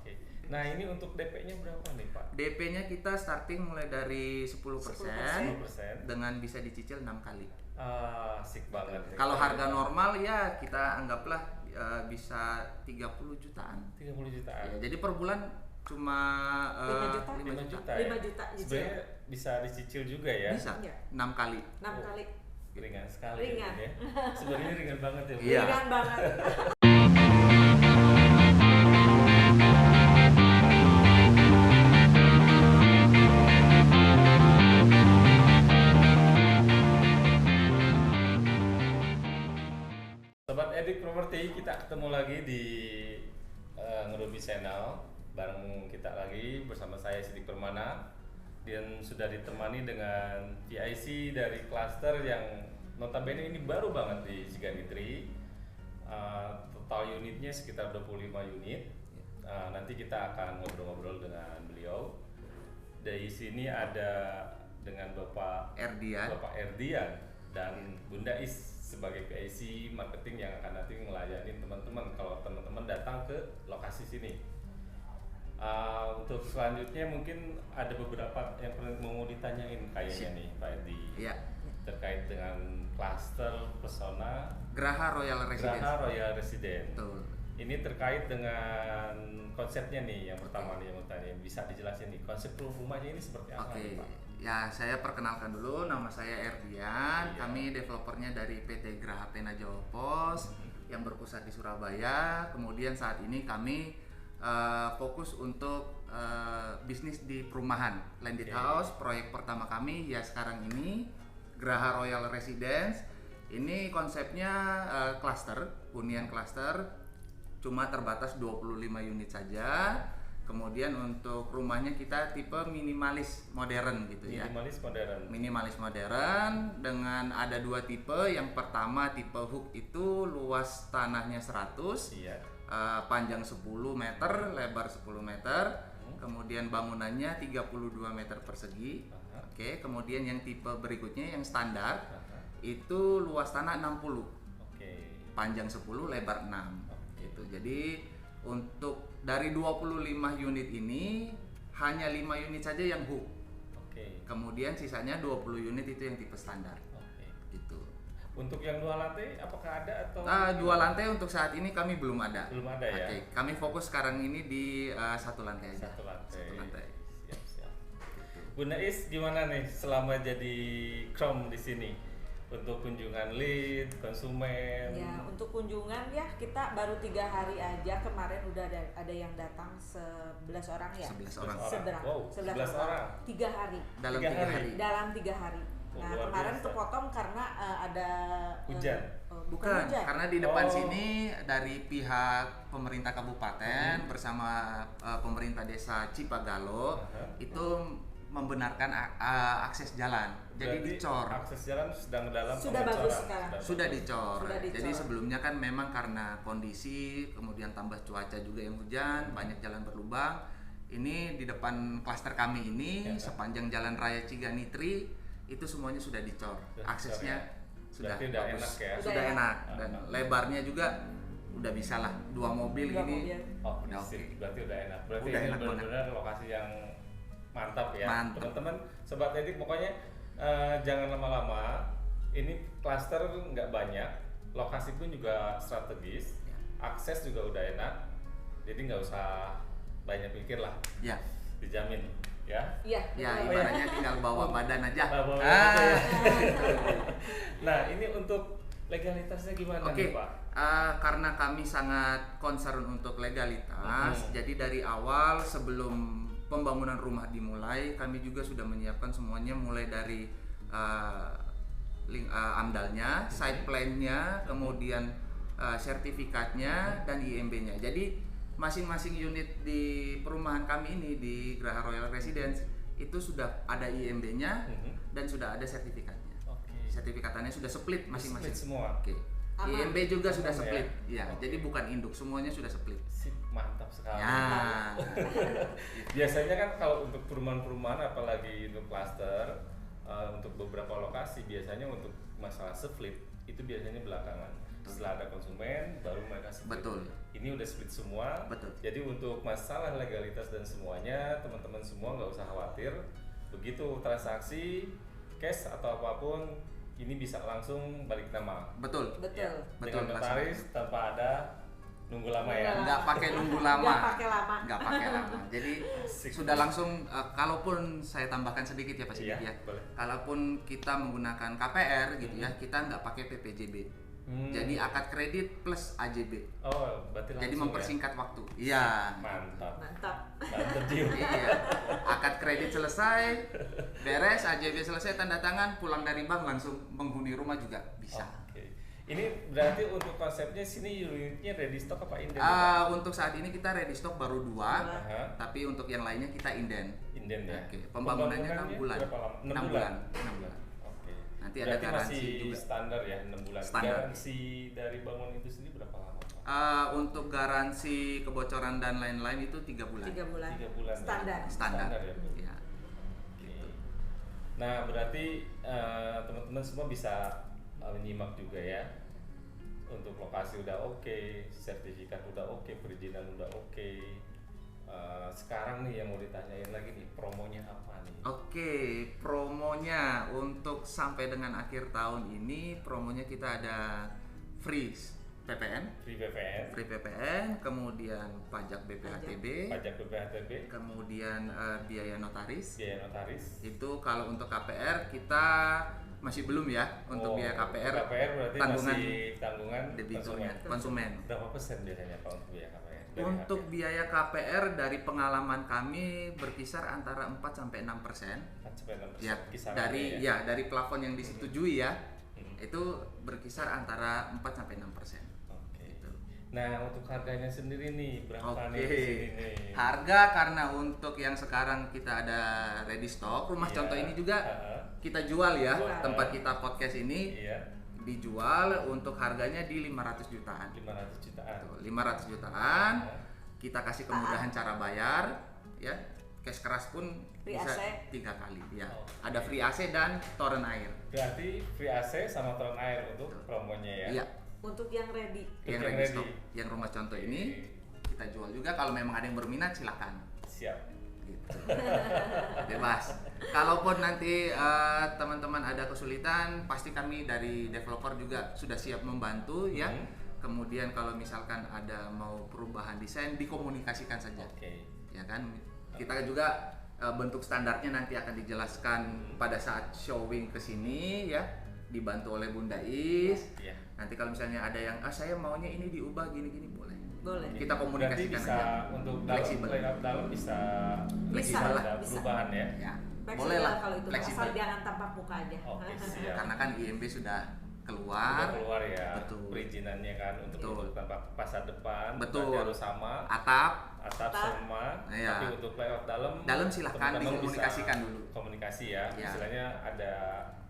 Oke. Nah, ini untuk DP-nya berapa nih, Pak? DP-nya kita starting mulai dari 10% 10%. dengan bisa dicicil 6 kali. Asik banget. Kalau harga normal ya kita anggaplah bisa 30 jutaan. 30 jutaan. Ya, jadi per bulan cuma 5 juta. 5 juta Sebenarnya bisa dicicil juga ya? Bisa. Iya. 6 kali. 6 kali. Ringan sekali Ringan. ya. Sebenarnya ringan banget ya, Bu. Iya. Ringan banget. Sobat Edik Property, kita ketemu lagi di Ngerubi Channel. Bareng kita lagi bersama saya Sidik Permana, dan sudah ditemani dengan PIC dari klaster yang notabene ini baru banget di Ciganitri. Total unitnya sekitar 25 unit. Nanti kita akan ngobrol-ngobrol dengan beliau. Dari sini ada dengan Bapak Erdian dan Bunda Is sebagai PIC marketing yang akan nanti melayani teman-teman kalau teman-teman datang ke lokasi sini. Untuk selanjutnya mungkin ada beberapa yang mau ditanyain kayaknya nih Pak Erdi. Iya. Terkait dengan klaster pesona Graha Royal Residence. Betul. Ini terkait dengan konsepnya nih yang pertama nih yang mau tanya, bisa dijelasin nih konsep rumahnya ini seperti apa nih, Pak? Ya, saya perkenalkan dulu, nama saya Erdian. Iya. Kami developernya dari PT Graha Pena Jawa Pos yang berpusat di Surabaya. Kemudian saat ini kami fokus untuk bisnis di perumahan landed house. Proyek pertama kami ya sekarang ini Graha Royal Residence. Ini konsepnya cluster, hunian cluster, cuma terbatas 25 unit saja. Kemudian untuk rumahnya kita tipe minimalis modern gitu ya. Minimalis modern dengan ada dua tipe. Yang pertama tipe hook itu luas tanahnya 100. Iya. Panjang 10 meter, lebar 10 meter. Kemudian bangunannya 32 meter persegi. Oke, kemudian yang tipe berikutnya yang standar itu luas tanah 60. Panjang 10, lebar 6. Gitu. Jadi untuk dari 25 unit ini hanya 5 unit saja yang hook. Kemudian sisanya 20 unit itu yang tipe standar. Gitu. Untuk yang 2 lantai apakah ada atau? 2 lantai untuk saat ini kami belum ada. Belum ada ya. Kami fokus sekarang ini di 1 lantai aja. 1 lantai. 1 lantai. Siap. Bunda Is gimana nih selama jadi Chrome di sini? Untuk kunjungan lead, konsumen. Ya, untuk kunjungan ya kita baru 3 hari aja, kemarin udah ada yang datang 11 orang ya. 11 orang. Wow, 11 orang. 3 hari. Dalam 3 hari. Dalam 3 hari. Nah, kemarin kepotong karena ada hujan. Bukan, karena di depan sini dari pihak pemerintah kabupaten bersama pemerintah desa Cipagalo itu membenarkan akses jalan. Jadi dicor. Akses jalan sedang dalam sudah bagus sekarang. Sudah dicor. Sudah dicor. Jadi sebelumnya kan memang karena kondisi kemudian tambah cuaca juga yang hujan, banyak jalan berlubang. Ini di depan klaster kami ini sepanjang Jalan Raya Ciganitri itu semuanya sudah dicor. Aksesnya sudah bagus. Enak ya. Sudah enak dan lebarnya juga udah bisa lah 2 mobil gini. Oh, udah oke. Berarti udah enak. Berarti udah ini enak benar-benar lokasi yang mantap ya. Mantap. Teman-teman sobat edik pokoknya jangan lama-lama. Ini klaster nggak banyak, lokasi pun juga strategis, akses juga udah enak. Jadi nggak usah banyak pikir lah. Ya. Dijamin ya. Iya. Ya, ibaratnya tinggal bawa badan aja. Ya. Nah, ini untuk legalitasnya gimana nih, Pak? Karena kami sangat concern untuk legalitas, jadi dari awal sebelum pembangunan rumah dimulai, kami juga sudah menyiapkan semuanya mulai dari AMDAL-nya, site plan-nya, kemudian sertifikatnya dan IMB-nya. Jadi masing-masing unit di perumahan kami ini di Graha Royal Residence itu sudah ada IMB-nya dan sudah ada sertifikatnya. Sertifikatannya sudah split masing-masing. Split semua. IMB juga sudah split. Ya, jadi bukan induk, semuanya sudah split. Mantap sekali. Ya. Biasanya kan kalau untuk perumahan-perumahan apalagi untuk klaster untuk beberapa lokasi biasanya untuk masalah split itu biasanya belakangan. Setelah ada konsumen, baru mereka split. Betul. Ini udah split semua. Betul. Jadi untuk masalah legalitas dan semuanya, teman-teman semua nggak usah khawatir. Begitu transaksi, cash atau apapun, ini bisa langsung balik nama. Betul. Betul. Ya, Betul, dengan notaris tanpa ada nunggu lama ya. Nunggu Nggak pakai nunggu lama. Nggak pakai lama. Nggak pakai lama. Jadi Asik. sudah langsung, kalaupun saya tambahkan sedikit ya Pak Sidik Iya, ya. boleh. Kalaupun kita menggunakan KPR gitu ya, kita nggak pakai PPJB. Jadi akad kredit plus AJB. Oh, berarti Jadi langsung mempersingkat waktu. Iya. Mantap. Mantap. Mantap Jiu. Iya. Akad kredit selesai, beres, AJB selesai, tanda tangan, pulang dari bank langsung menghuni rumah juga bisa. Oke. Ini berarti untuk konsepnya sini unitnya ready stock apa inden? Untuk saat ini kita ready stock baru 2, Aha, tapi untuk yang lainnya kita inden. inden ya. Oke, pembangunannya 6 bulan. Berapa lama? 6 bulan. 6 bulan. Oke. Nanti ada Berarti garansi masih juga. standar ya 6 bulan. Standar. Garansi dari bangun itu sendiri berapa lama, Pak? Untuk garansi kebocoran dan lain-lain itu 3 bulan. 3 bulan. 3 bulan. Standar. Ya? Standar. ya, Bu? Ya. Oke. Nah, berarti teman-teman semua bisa menyimak juga ya. Untuk lokasi udah oke, sertifikat udah oke, perizinan udah oke. Sekarang nih yang mau ditanyain lagi nih, promonya apa nih? Oke, promonya untuk sampai dengan akhir tahun ini, promonya kita ada free PPN, Free PPN, kemudian pajak BPHTB, pajak BPHTB, kemudian biaya notaris. biaya notaris. Itu kalau untuk KPR kita masih belum ya, untuk biaya KPR, untuk KPR berarti tanggungan masih tanggungan debiturnya konsumen. Berapa persen biasanya Pak untuk biaya KPR? Dari Untuk HPR? biaya KPR dari pengalaman kami berkisar antara 4 sampai 6%. 4-6% Ya, kisarannya dari ya. dari plafon yang disetujui ya. Hmm. Itu berkisar antara 4 sampai 6%. Oke. Gitu. Nah, untuk harganya sendiri nih berapa Oke. nih di sini nih? Harga karena untuk yang sekarang kita ada ready stock, rumah Iya. contoh ini juga Ha-ha. kita jual ya. Jual. Tempat kita podcast ini Iya, dijual untuk harganya di 500 jutaan. 500 jutaan. Tuh, 500 jutaan. Ya. Kita kasih kemudahan cara bayar ya. Cash keras pun Free bisa AC. 3 kali ya. Oke. Ada free AC dan toren air. Berarti free AC sama toren air untuk promonya ya? Iya. Untuk yang ready. Yang yang ready ready. stock. Yang rumah contoh ini kita jual juga, kalau memang ada yang berminat silakan. Siap. Gitu. Bebas. Kalaupun nanti teman-teman ada kesulitan, pasti kami dari developer juga sudah siap membantu ya. Hmm. Kemudian kalau misalkan ada mau perubahan desain, dikomunikasikan saja. Oke. Ya kan? Kita juga bentuk standarnya nanti akan dijelaskan pada saat showing ke sini ya, dibantu oleh Bunda Is. Iya. Nanti kalau misalnya ada yang saya maunya ini diubah gini-gini, boleh. Boleh. Kita komunikasikan Berarti bisa aja. untuk dalam Fleksibel. layout dalam bisa Bisa ada lah, bisa. perubahan ya. Ya. Fleksibel Boleh lah, kalau itu, fleksibel. asal jangan tampak muka aja. Oke, siap. Karena kan IMB sudah Udah keluar, keluar ya Betul. perizinannya kan untuk Betul. bentuk tampak fasad depan Betul. berarti harus sama, atap, atap Atap. sama, Iya. tapi untuk layout dalam Dalam silahkan teman-teman dikomunikasikan bisa dulu. komunikasi ya, Iya. istilahnya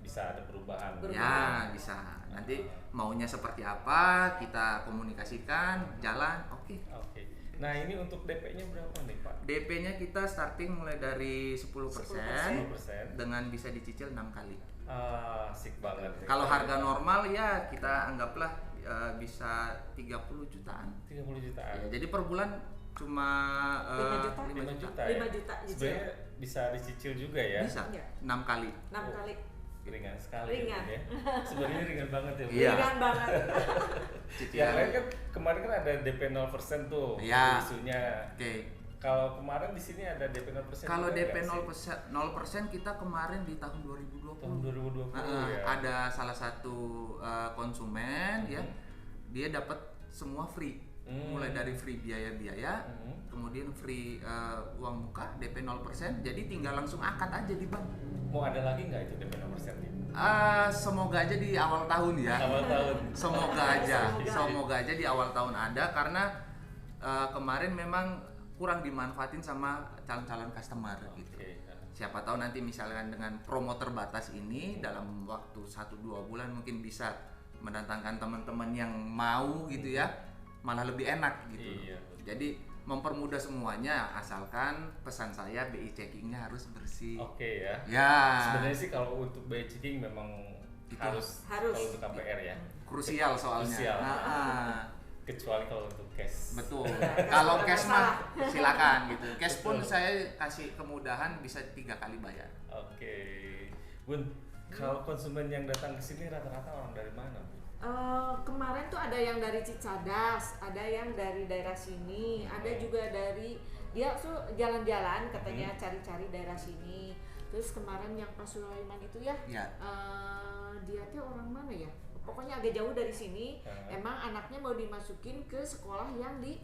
bisa ada perubahan. ya bisa. Nanti maunya seperti apa, kita komunikasikan, jalan, oke. Oke. Nah ini untuk DP-nya berapa nih Pak? DP-nya kita starting mulai dari 10% 10%. dengan bisa dicicil 6 kali. Asik banget. Kalau harga normal ya kita anggaplah bisa 30 jutaan. 30 jutaan. Ya, jadi per bulan cuma 5 juta? 5 juta. 5 juta cicil. Sebenarnya bisa dicicil juga ya. Bisa Iya. 6 kali. 6 kali. Ringan sekali Ringan. ya. Sebenarnya ringan banget ya. Bu. Iya. Ringan banget. Yang lain kan kemarin kan ada DP 0% tuh Iya. isunya. Oke. Kalau kemarin di sini ada DP 0%. Kalau juga DP nggak sih? 0% kita kemarin di tahun 2020. Tahun 2020 ya. Ada salah satu konsumen ya, Mhm. dia dapat semua free. Mulai dari free biaya-biaya, Mhm. kemudian free uang muka DP 0%, jadi tinggal langsung akad aja di bank. Mau ada lagi nggak itu DP 0% nih? Semoga aja di awal tahun ya. Awal tahun. Semoga aja, Semoga. semoga aja di awal tahun ada, karena kemarin memang kurang dimanfaatin sama calon-calon customer gitu. Oke. Siapa tahu nanti misalkan dengan promo terbatas ini dalam waktu 1-2 bulan mungkin bisa mendatangkan teman-teman yang mau gitu ya, malah lebih enak gitu. Iya. Jadi mempermudah semuanya, asalkan pesan saya BI checkingnya harus bersih. Oke ya. Ya. Sebenarnya sih kalau untuk BI checking memang Itu harus harus. kalau untuk KPR ya. krusial soalnya. Krusial. Ah. Kecuali kalau untuk cash. Betul. cash Kalau nggak cash masalah. mah silakan gitu. Cash pun Betul. saya kasih kemudahan bisa 3 kali bayar. Oke. Bun, kalau konsumen yang datang ke sini rata-rata orang dari mana, Bu? Kemarin tuh ada yang dari Cicadas, ada yang dari daerah sini, ada juga dari dia tuh jalan-jalan katanya cari-cari daerah sini. Terus kemarin yang Pak Sulaiman itu ya, Ya. dia tuh orang mana ya? Pokoknya agak jauh dari sini. Hmm. Emang anaknya mau dimasukin ke sekolah yang di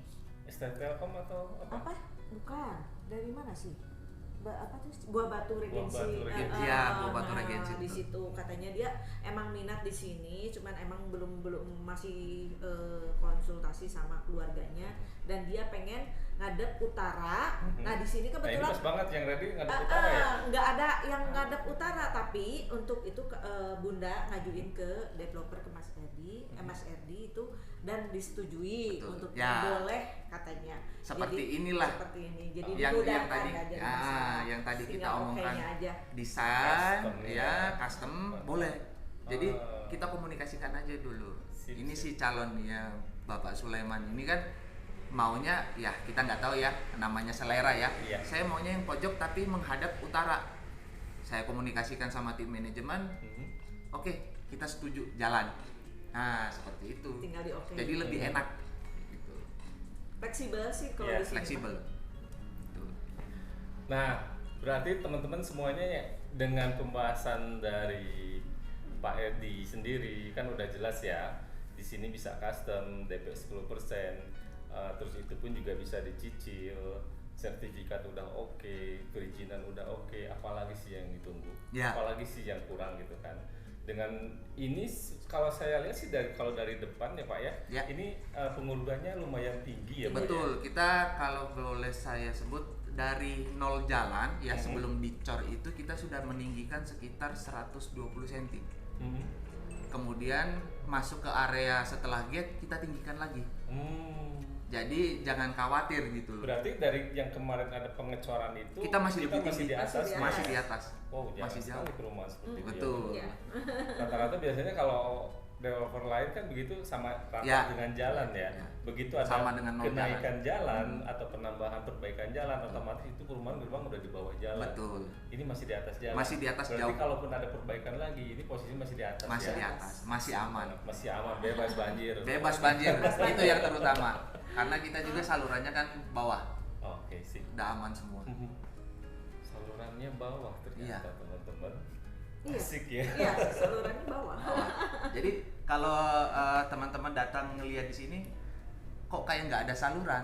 ST Telkom atau apa? apa? Bukan. Dari mana sih? Apa tuh? Buah Batu Regensi. Batu Regensi. Iya, Buah Batu Regensi Di itu. situ katanya dia emang minat di sini, cuman emang belum masih konsultasi sama keluarganya dan dia pengen ngadep utara. Nah, di sini Nah, ini kebetulan pas banget yang ready ngadep utara ya? nggak ada yang ngadep utara, tapi untuk itu Bunda ngajuin ke developer ke Mas Erdi, Mas Erdi itu dan disetujui Betul. untuk Ya. boleh katanya. Seperti Jadi, inilah. seperti ini. Jadi yang dimudahkan, tadi nggak jadi masalah. yang tadi kita Tinggal omongkan okeynya aja. desain Custom, ya ya. custom boleh. Jadi Ah. kita komunikasikan aja dulu. Sip, Ini sip. si calonnya Bapak Sulaiman ini kan maunya ya kita nggak tahu ya, namanya selera ya. Iya. Saya maunya yang pojok tapi menghadap utara. Saya komunikasikan sama tim manajemen. Oke, kita setuju jalan. Nah, seperti itu. Tinggal di oke. Jadi lebih enak gitu. Fleksibel sih kalau Iya, di sini. Fleksibel. Gitu. Nah, berarti teman-teman semuanya ya, dengan pembahasan dari Pak Erdi sendiri kan udah jelas ya. Di sini bisa custom DP 10%, terus itu pun juga bisa dicicil, sertifikat udah oke, perizinan udah oke, apalagi sih yang ditunggu? Ya. Apalagi sih yang kurang gitu kan. Dengan ini kalau saya lihat sih kalau dari depan ya Pak ya, Ya. ini pengurutannya lumayan tinggi ya Pak. Betul, kita kalau boleh saya sebut dari nol jalan ya sebelum dicor itu kita sudah meninggikan sekitar 120 cm. Kemudian masuk ke area setelah gate kita tinggikan lagi. Jadi jangan khawatir gitu loh. Berarti dari yang kemarin ada pengecoran itu Kita masih lebih tinggi. di atas, Masih di Masih di atas. Oh, jarang masih jauh. sekali perumahan seperti itu. Betul. Iya. Rata-rata biasanya kalau developer lain kan begitu sama rata Ya. dengan jalan ya. Ya. Begitu ada Sama dengan nol kenaikan jalan atau penambahan perbaikan jalan, otomatis itu perumahan gerbang udah di bawah jalan. Betul. Ini masih di atas jalan. Masih di atas Berarti jauh. kalaupun ada perbaikan lagi, ini posisi masih di atas Masih ya. di atas, masih aman. Masih aman, bebas banjir. Bebas banjir. Itu yang terutama. Karena kita juga salurannya kan bawah. Oke, sih. Udah aman semua. Salurannya bawah ternyata Iya. teman-teman. Iya. Asik ya. Iya, salurannya bawah. Jadi kalau teman-teman datang ngelihat di sini kok kayak nggak ada saluran.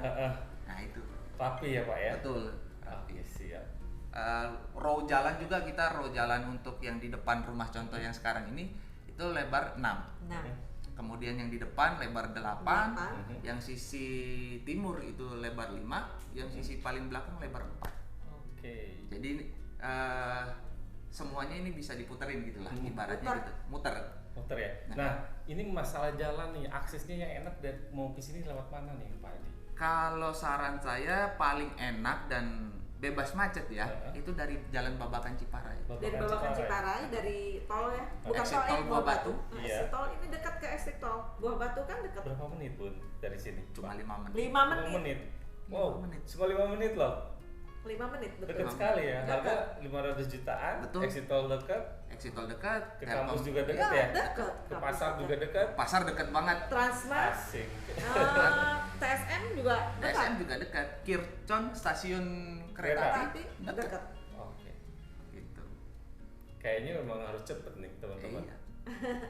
Nah, itu. Rapi ya Pak ya? Betul. Oke, siap. Row jalan juga kita row jalan untuk yang di depan rumah contoh yang sekarang ini itu lebar 6. Nah, Kemudian yang di depan lebar 8, Delapan. yang sisi timur itu lebar 5, yang sisi paling belakang lebar 4. Oke. Jadi semuanya ini bisa diputerin gitu lah, ibaratnya Muter. gitu. Muter. Muter ya. Nah, ini masalah jalan nih, aksesnya yang enak dan mau ke sini lewat mana nih Pak Edi? Kalau saran saya paling enak dan bebas macet ya, Heeh. itu dari Jalan Babakan Ciparai. dari Babakan Ciparai, dari tol ya. Bukan Exit tol, tol Buah Batu. Nah, Iya. exit tol ini dekat ke exit tol. Buah Batu kan dekat. Berapa menit Bun dari sini? Cuma 5 menit. 5 5 menit. menit. Wow, 5 menit. cuma 5 menit loh. 5 menit betul. Dekat sekali ya. Dekat. Harga 500 jutaan. Betul. Exit tol dekat, Exit tol dekat, ke Telkom. kampus juga Iya, dekat ya. dekat. Ke pasar juga dekat. Pasar dekat banget. Transmart, Asik. TSM juga dekat. TSM juga dekat. Kircon stasiun kereta Kereta. api dekat. Dekat. Oke. Gitu. Kayaknya memang harus cepet nih teman-teman. Iya.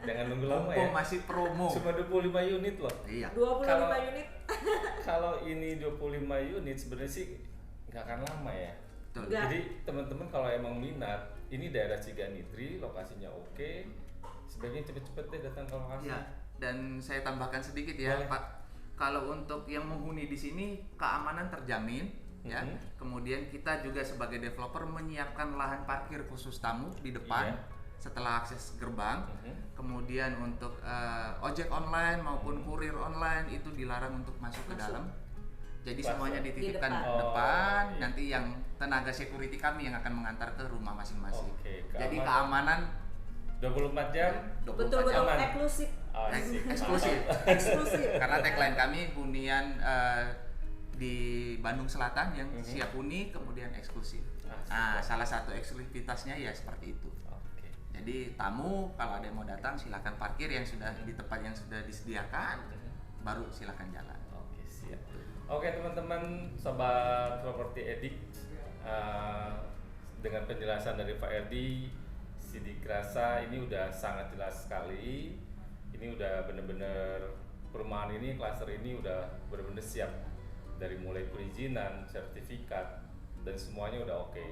Jangan nunggu lama Mumpung ya. masih promo. Cuma 25 unit loh. Iya. 25 Kalau- unit. Kalau ini 25 unit sebenarnya sih nggak akan lama ya. Betul. Enggak. Jadi teman-teman kalau emang minat, ini daerah Ciganitri, lokasinya oke, sebaiknya cepet-cepet deh datang ke lokasi. Ya, dan saya tambahkan sedikit ya, Boleh. Pak. Kalau untuk yang menghuni di sini keamanan terjamin, ya. Kemudian kita juga sebagai developer menyiapkan lahan parkir khusus tamu di depan Iya. setelah akses gerbang. Mhm. Kemudian untuk ojek online maupun kurir online itu dilarang untuk masuk ke Masuk. dalam. Jadi Masuk. semuanya dititipkan Di di depan. depan. Oh, iya. Nanti yang tenaga security kami yang akan mengantar ke rumah masing-masing. Oke, Jadi keamanan. keamanan 24 jam 24 Betul-betul jam. aman. eksklusif. Oh, asik. Eksklusif. Eksklusif. Karena tagline kami hunian di Bandung Selatan yang siap huni kemudian eksklusif. Nah, salah satu eksklusivitasnya ya seperti itu. Oke. Jadi tamu kalau ada yang mau datang silakan parkir yang sudah di tempat yang sudah disediakan, baru silakan jalan. Oke, siap. Oke teman-teman sobat properti edik, dengan penjelasan dari Pak Erdi, Sidik Rasa ini udah sangat jelas sekali. Ini udah bener-bener perumahan ini, klaster ini udah bener-bener siap dari mulai perizinan, sertifikat dan semuanya udah oke.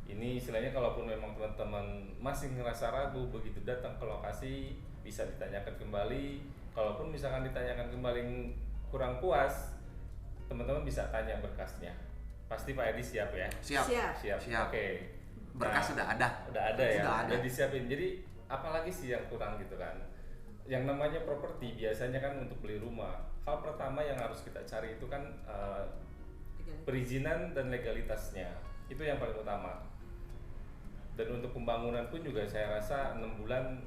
Ini istilahnya kalaupun memang teman-teman masih ngerasa ragu begitu datang ke lokasi bisa ditanyakan kembali. Kalaupun misalkan ditanyakan kembali kurang puas, teman-teman bisa tanya berkasnya. Pasti Pak Edi siap ya? Siap. Siap. Oke. Berkas sudah ada. Udah ada ya. Sudah ada. Udah disiapin. Jadi apalagi sih yang kurang gitu kan? Yang namanya properti biasanya kan untuk beli rumah. Hal pertama yang harus kita cari itu kan perizinan dan legalitasnya. Itu yang paling utama. Dan untuk pembangunan pun juga saya rasa 6 bulan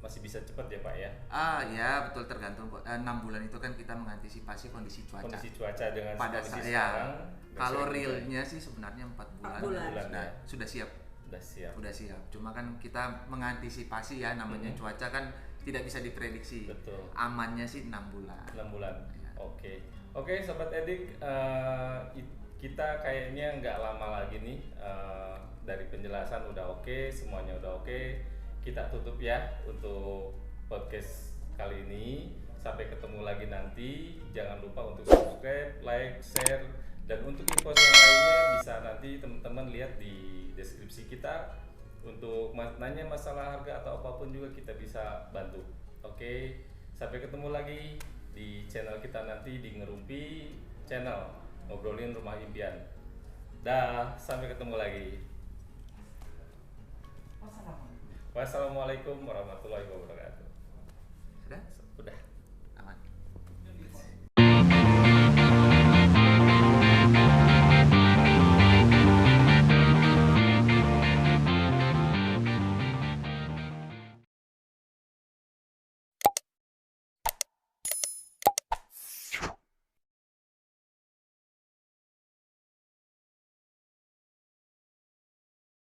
masih bisa cepat ya Pak ya? Ya betul, tergantung. 6 bulan itu kan kita mengantisipasi kondisi cuaca. Kondisi cuaca dengan Pada kondisi saat sekarang. kalau realnya sih sebenarnya 4 bulan. 4 bulan. Sudah siap. Udah siap. Cuma kan kita mengantisipasi ya, namanya cuaca kan tidak bisa diprediksi. Betul. Amannya sih 6 bulan. 6 bulan. Ya. Oke, Sobat Edik, kita kayaknya nggak lama lagi nih, dari penjelasan udah oke, semuanya udah oke. Kita tutup ya untuk podcast kali ini. Sampai ketemu lagi nanti. Jangan lupa untuk subscribe, like, share, dan untuk info yang lainnya bisa nanti teman-teman lihat di deskripsi kita. Untuk nanya masalah harga atau apapun juga kita bisa bantu. Oke, sampai ketemu lagi di channel kita nanti di Ngerumpi Channel, ngobrolin rumah impian. Dah, sampai ketemu lagi. Wassalamualaikum warahmatullahi wabarakatuh.